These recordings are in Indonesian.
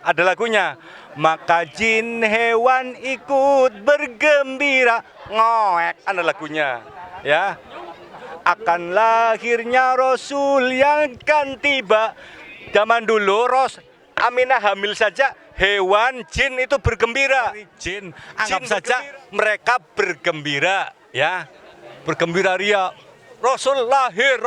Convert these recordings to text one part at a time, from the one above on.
ada lagunya. Maka jin hewan ikut bergembira, ngoek, ada lagunya. Ya, akan lahirnya Rasul yang kan tiba. Zaman dulu Aminah hamil saja, hewan jin itu bergembira. Anggap saja mereka bergembira, ya, bergembira ria. Rasul lahir,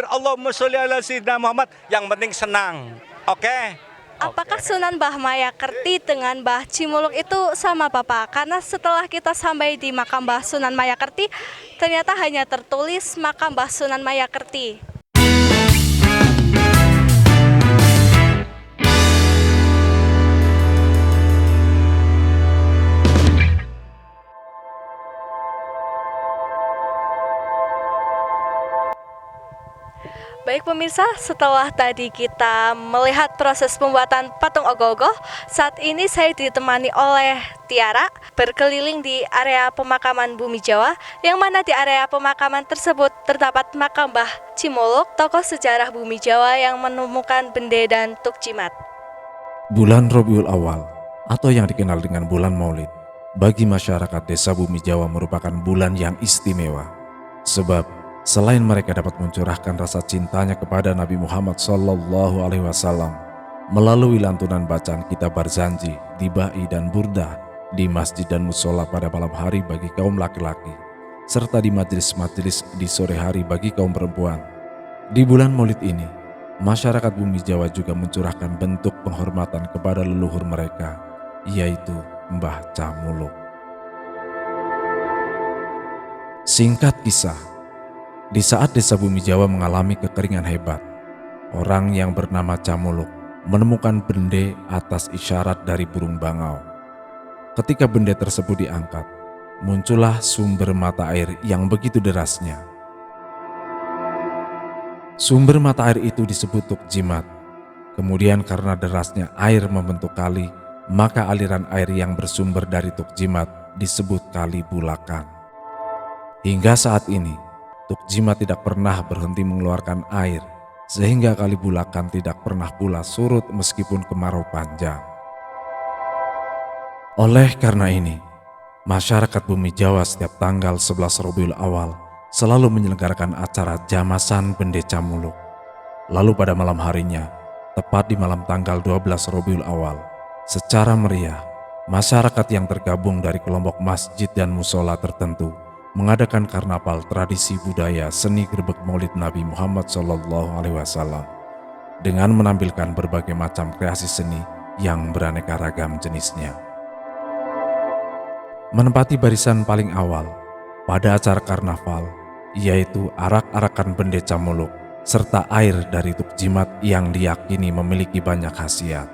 Allahumma sholli ala sayyidina Muhammad. Yang penting senang, oke? Apakah Sunan Mbah Mayakerti dengan Mbah Cimuluk itu sama Bapak? Karena setelah kita sampai di makam Mbah Sunan Mayakerti, ternyata hanya tertulis makam Mbah Sunan Mayakerti. Baik pemirsa, setelah tadi kita melihat proses pembuatan patung ogoh-ogoh, saat ini saya ditemani oleh Tiara berkeliling di area pemakaman Bumi Jawa, yang mana di area pemakaman tersebut terdapat makam Mbah Cimuluk, tokoh sejarah Bumi Jawa yang menemukan bende dan tuk jimat. Bulan Rabiul Awal atau yang dikenal dengan bulan Maulid bagi masyarakat desa Bumi Jawa merupakan bulan yang istimewa, sebab selain mereka dapat mencurahkan rasa cintanya kepada Nabi Muhammad SAW melalui lantunan bacaan kitab Barzanji, Dibai dan Burdah di masjid dan musola pada malam hari bagi kaum laki-laki, serta di majelis-majelis di sore hari bagi kaum perempuan. Di bulan Maulid ini, masyarakat Bumi Jawa juga mencurahkan bentuk penghormatan kepada leluhur mereka, yaitu Mbah Camuluk. Singkat kisah, di saat desa Bumi Jawa mengalami kekeringan hebat, orang yang bernama Camuluk menemukan bende atas isyarat dari burung bangau. Ketika bende tersebut diangkat, muncullah sumber mata air yang begitu derasnya. Sumber mata air itu disebut tuk jimat. Kemudian karena derasnya air membentuk kali, maka aliran air yang bersumber dari tuk jimat disebut kali bulakan. Hingga saat ini, tuk jimat tidak pernah berhenti mengeluarkan air, sehingga kali bulakan tidak pernah pula surut meskipun kemarau panjang. Oleh karena ini, masyarakat Bumi Jawa setiap tanggal 11 Rabiul Awal selalu menyelenggarakan acara jamasan bende Camuluk. Lalu pada malam harinya, tepat di malam tanggal 12 Rabiul Awal, secara meriah, masyarakat yang tergabung dari kelompok masjid dan musola tertentu mengadakan karnaval tradisi budaya seni grebek Maulid Nabi Muhammad SAW dengan menampilkan berbagai macam kreasi seni yang beraneka ragam jenisnya. Menempati barisan paling awal pada acara karnaval, yaitu arak-arakan bende Camuluk serta air dari tuk jimat yang diyakini memiliki banyak khasiat.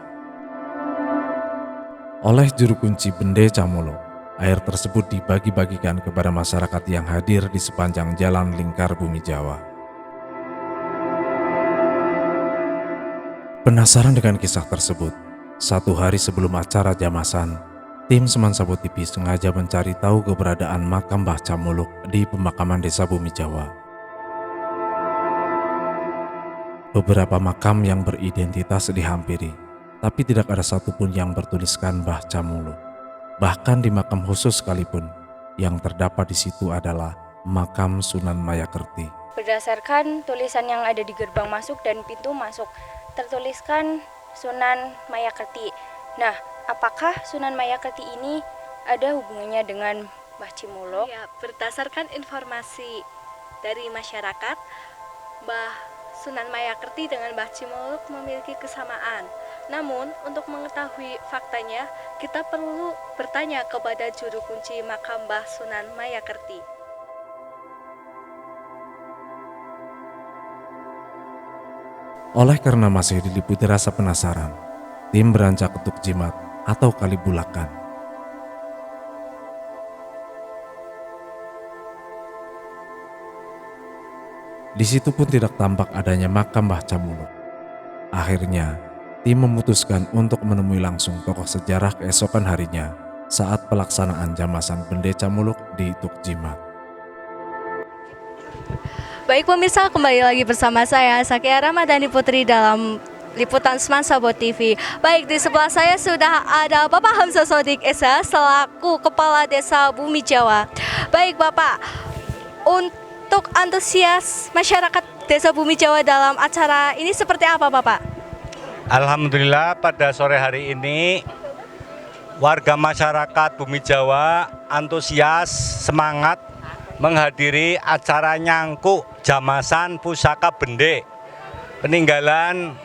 Oleh juru kunci bende Camuluk, air tersebut dibagi-bagikan kepada masyarakat yang hadir di sepanjang jalan lingkar Bumi Jawa. Penasaran dengan kisah tersebut, satu hari sebelum acara jamasan, tim Semansabo TV sengaja mencari tahu keberadaan makam Mbah Camuluk di pemakaman desa Bumi Jawa. Beberapa makam yang beridentitas dihampiri, tapi tidak ada satupun yang bertuliskan Mbah Camuluk. Bahkan di makam khusus sekalipun, yang terdapat di situ adalah makam Sunan Mayakerti. Berdasarkan tulisan yang ada di gerbang masuk dan pintu masuk, tertuliskan Sunan Mayakerti. Nah, apakah Sunan Mayakerti ini ada hubungannya dengan Mbah Cimuluk? Ya, berdasarkan informasi dari masyarakat, Mbah Sunan Mayakerti dengan Mbah Cimuluk memiliki kesamaan. Namun, untuk mengetahui faktanya, kita perlu bertanya kepada juru kunci makam Mbah Sunan Mayakerti. Oleh karena masih diliputi rasa penasaran, tim beranjak ke tuk jimat atau kali bulakan. Di situ pun tidak tampak adanya makam Mbah Camuluk. Akhirnya, tim memutuskan untuk menemui langsung tokoh sejarah keesokan harinya saat pelaksanaan jamasan bende Camuluk di tuk jimat. Baik pemirsa, kembali lagi bersama saya Sakia Ramadhani Putri dalam Liputan Semansa Bot TV. Baik, di sebelah saya sudah ada Bapak Hamzah Sodik Esa selaku Kepala Desa Bumi Jawa. Baik Bapak, untuk antusias masyarakat Desa Bumi Jawa dalam acara ini seperti apa Bapak? Alhamdulillah pada sore hari ini warga masyarakat Bumi Jawa antusias, semangat menghadiri acara nyangkuk jamasan pusaka bende peninggalan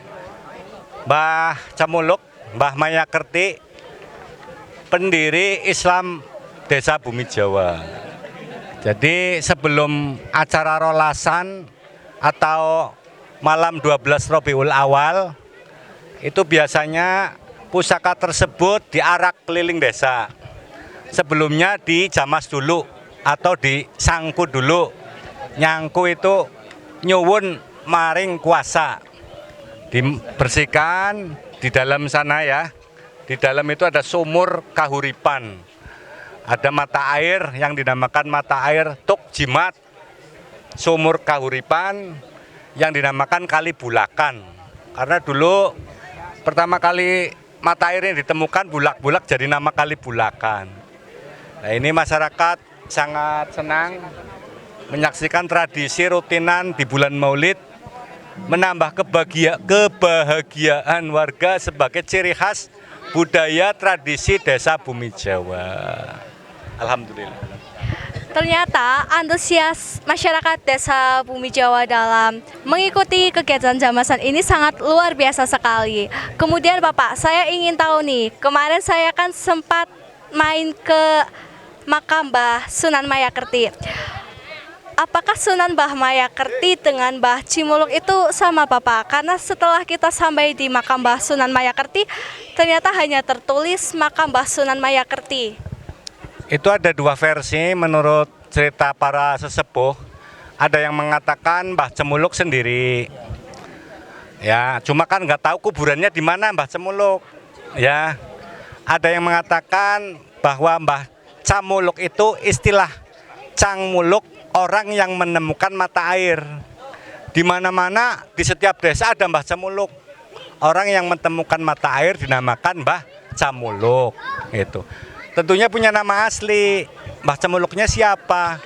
Mbah Camuluk, Mbah Mayakerti, pendiri Islam Desa Bumi Jawa. Jadi sebelum acara rolasan atau malam 12 Rabiul Awal itu biasanya pusaka tersebut diarak keliling desa. Sebelumnya dijamas dulu atau disangku dulu. Nyangku itu nyuwun maring kuasa. Dibersihkan di dalam sana ya. Di dalam itu ada sumur kahuripan. Ada mata air yang dinamakan mata air Tuk Jimat. Sumur kahuripan yang dinamakan Kali Bulakan. Karena dulu pertama kali mata air ini ditemukan bulak-bulak jadi nama Kali Bulakan. Nah ini masyarakat sangat senang menyaksikan tradisi rutinan di bulan Maulid, menambah kebahagiaan warga sebagai ciri khas budaya tradisi Desa Bumi Jawa. Alhamdulillah. Ternyata antusias masyarakat Desa Bumi Jawa dalam mengikuti kegiatan jamasan ini sangat luar biasa sekali. Kemudian Bapak, saya ingin tahu nih, kemarin saya kan sempat main ke makam Mbah Sunan Mayakerti. Apakah Sunan Mbah Mayakerti dengan Mbah Cimuluk itu sama Bapak? Karena setelah kita sampai di makam Mbah Sunan Mayakerti, ternyata hanya tertulis makam Mbah Sunan Mayakerti. Itu ada dua versi menurut cerita para sesepuh. Ada yang mengatakan Mbah Cemuluk sendiri. Ya, cuma kan nggak tahu kuburannya di mana Mbah Cemuluk. Ya, ada yang mengatakan bahwa Mbah Camuluk itu istilah Cangmuluk, orang yang menemukan mata air. Di mana-mana di setiap desa ada Mbah Camuluk. Orang yang menemukan mata air dinamakan Mbah Camuluk. Itu. Tentunya punya nama asli. Mbah Cemuluknya siapa?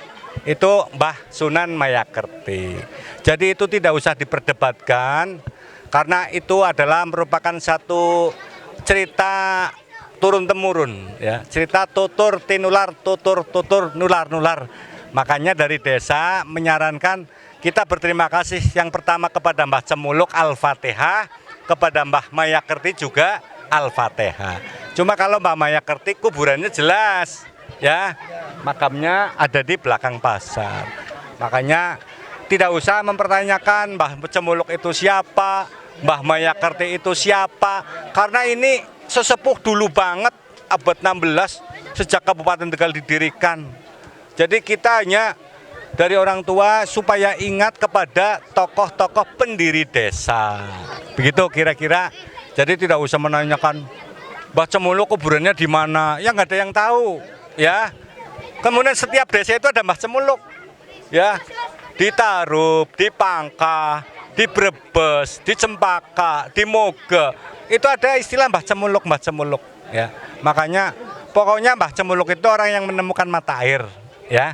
Itu Mbah Sunan Mayakerti. Jadi itu tidak usah diperdebatkan karena itu adalah merupakan satu cerita turun-temurun ya. Cerita tutur tinular, tutur nular. Makanya dari desa menyarankan kita berterima kasih yang pertama kepada Mbah Cemuluk Al-Fatihah, kepada Mbah Mayakerti juga Al-Fatihah. Cuma kalau Mbah Mayakerti kuburannya jelas ya, makamnya ada di belakang pasar. Makanya tidak usah mempertanyakan Mbah Cemuluk itu siapa, Mbah Mayakerti itu siapa, karena ini sesepuh dulu banget, abad 16 sejak Kabupaten Tegal didirikan. Jadi kita hanya dari orang tua supaya ingat kepada tokoh-tokoh pendiri desa. Begitu kira-kira. Jadi tidak usah menanyakan Mbah Cemuluk kuburannya di mana, ya nggak ada yang tahu, ya. Kemudian setiap desa itu ada Mbah Cemuluk, ya. Di Tarub, di Pangkah, di Brebes, di Cempaka, di Moga, itu ada istilah Mbah Cemuluk, ya. Makanya pokoknya Mbah Cemuluk itu orang yang menemukan mata air, ya.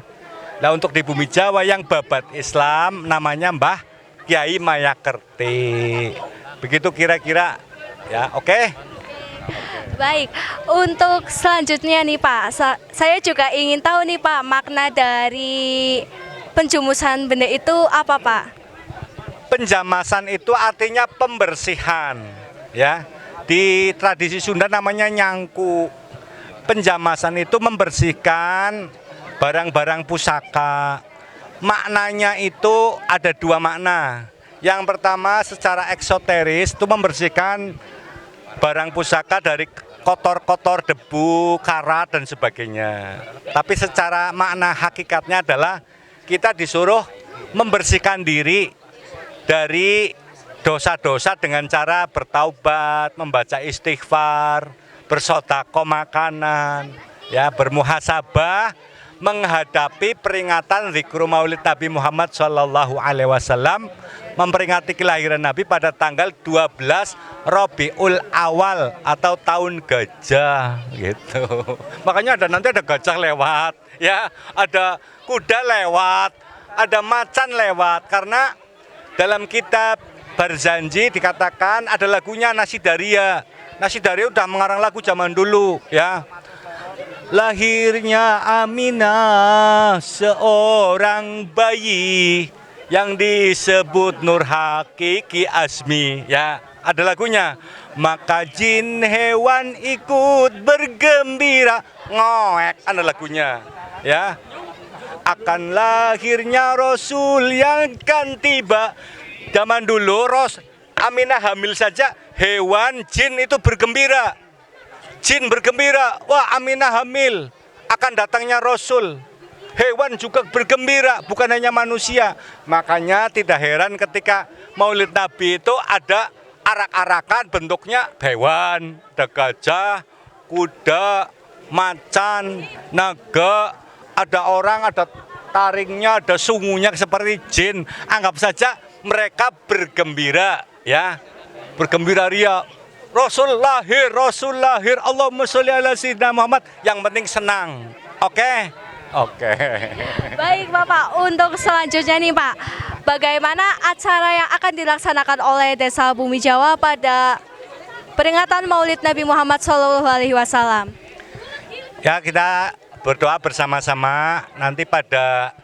Nah untuk di Bumi Jawa yang babat Islam namanya Mbah Kyai Mayakerti. Begitu kira-kira, ya. Oke. Baik, untuk selanjutnya nih Pak, saya juga ingin tahu nih Pak, makna dari penjumusan benda itu apa Pak? Penjamasan itu artinya pembersihan, ya. Di tradisi Sunda namanya nyangku. Penjamasan itu membersihkan barang-barang pusaka. Maknanya itu ada dua makna. Yang pertama secara eksoteris itu membersihkan barang pusaka dari kotor-kotor, debu, karat dan sebagainya. Tapi secara makna hakikatnya adalah kita disuruh membersihkan diri dari dosa-dosa dengan cara bertaubat, membaca istighfar, bersedekah makanan, ya, bermuhasabah menghadapi peringatan zikru Maulid Nabi Muhammad SAW memperingati kelahiran Nabi pada tanggal 12 Rabiul Awal atau tahun gajah gitu. Makanya nanti ada gajah lewat, ya, ada kuda lewat, ada macan lewat, karena dalam kitab Barzanji dikatakan ada lagunya Nasidaria. Nasidaria udah mengarang lagu zaman dulu, ya. Lahirnya Aminah seorang bayi yang disebut Nur Hakiki Asmi, ya, ada lagunya. Maka jin hewan ikut bergembira, ngoek, ada lagunya, ya. Akan lahirnya Rasul yang kan tiba. Zaman dulu Aminah hamil saja, hewan jin itu bergembira. Jin bergembira, wah Aminah hamil, akan datangnya Rasul. Hewan juga bergembira, bukan hanya manusia. Makanya tidak heran ketika Maulid Nabi itu ada arak-arakan bentuknya hewan, ada gajah, kuda, macan, naga, ada orang, ada taringnya, ada sungunya seperti jin. Anggap saja mereka bergembira, ya, bergembira ria. Rasul lahir, Allahumma sholli ala sayyidina Muhammad. Yang penting senang, oke? Oke. Baik Bapak, untuk selanjutnya nih Pak, bagaimana acara yang akan dilaksanakan oleh Desa Bumi Jawa pada peringatan Maulid Nabi Muhammad SAW? Ya, kita berdoa bersama-sama. Nanti pada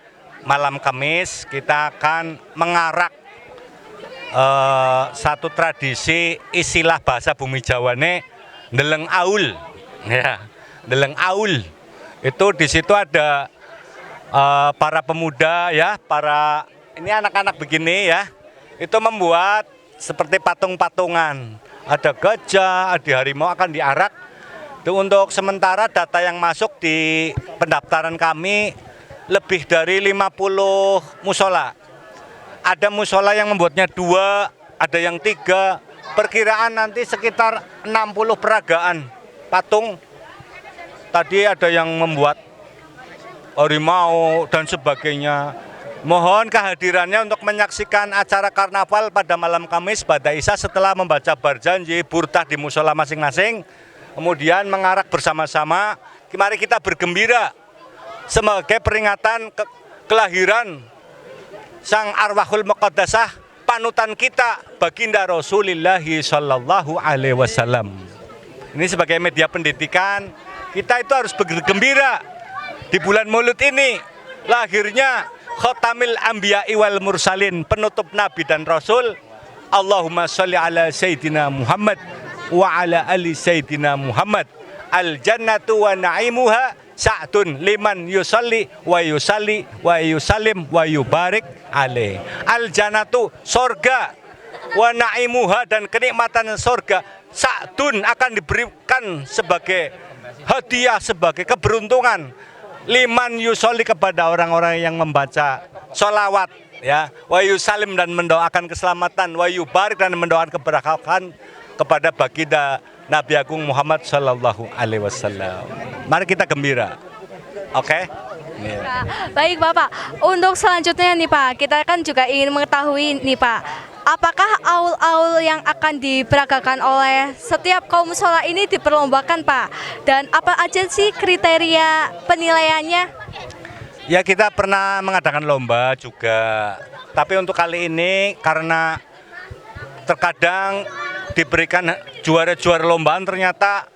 malam Kamis kita akan mengarak satu tradisi, istilah bahasa Bumi Jawa nih, ndeleng aul, ya, ndeleng aul. Itu di situ ada para pemuda, ya, para ini anak-anak begini, ya, itu membuat seperti patung-patungan. Ada gajah, ada harimau akan diarak. Itu untuk sementara data yang masuk di pendaftaran kami lebih dari 50 musola. Ada musola yang membuatnya 2, ada yang 3. Perkiraan nanti sekitar 60 peragaan patung. Tadi ada yang membuat harimau dan sebagainya. Mohon kehadirannya untuk menyaksikan acara karnaval pada malam Kamis pada Isya setelah membaca Barzanji, burtah di musola masing-masing. Kemudian mengarak bersama-sama. Mari kita bergembira sebagai peringatan kelahiran Sang Arwahul Muqaddasah, panutan kita, baginda Rasulullah Sallallahu Alaihi Wasallam. Ini sebagai media pendidikan, kita itu harus bergembira di bulan Maulid ini. Lahirnya Khatamil Anbiya wal Mursalin, penutup Nabi dan Rasul. Allahumma sholli ala Sayyidina Muhammad wa ala ali Sayyidina Muhammad. Al jannatu wa na'imuha sa'dun liman yusalli wa yusallim wa yubarik alaih. Al jannatu, sorga, wa na'imuha, dan kenikmatan sorga, sa'dun, akan diberikan sebagai hadiah, sebagai keberuntungan, liman yusalli, kepada orang-orang yang membaca sholawat, ya, wa yusallim, dan mendoakan keselamatan, wa yubarik, dan mendoakan keberkahan kepada baginda Nabi Agung Muhammad Sallallahu Alaihi Wasallam. Mari kita gembira, oke? Baik Bapak, untuk selanjutnya nih Pak, kita kan juga ingin mengetahui nih Pak, apakah aul-aul yang akan diperagakan oleh setiap kaum musola ini diperlombakan Pak? Dan apa aja sih kriteria penilaiannya? Ya, kita pernah mengadakan lomba juga, tapi untuk kali ini karena terkadang diberikan juara-juara lombaan, ternyata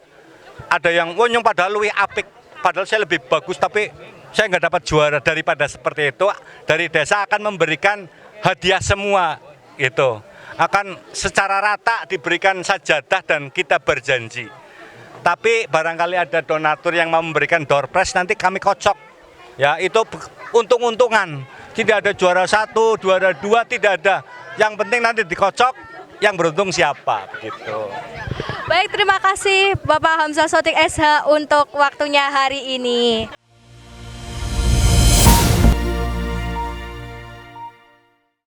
ada yang wonyong padahal lebih apik, padahal saya lebih bagus, tapi saya nggak dapat juara. Daripada seperti itu, dari desa akan memberikan hadiah semua, itu akan secara rata diberikan sajadah dan kita berjanji. Tapi barangkali ada donatur yang mau memberikan door prize, nanti kami kocok, ya, itu untung-untungan. Tidak ada juara 1, juara 2, tidak ada. Yang penting nanti dikocok, yang beruntung siapa, begitu. Baik, terima kasih Bapak Hamzah Sotik SH untuk waktunya hari ini.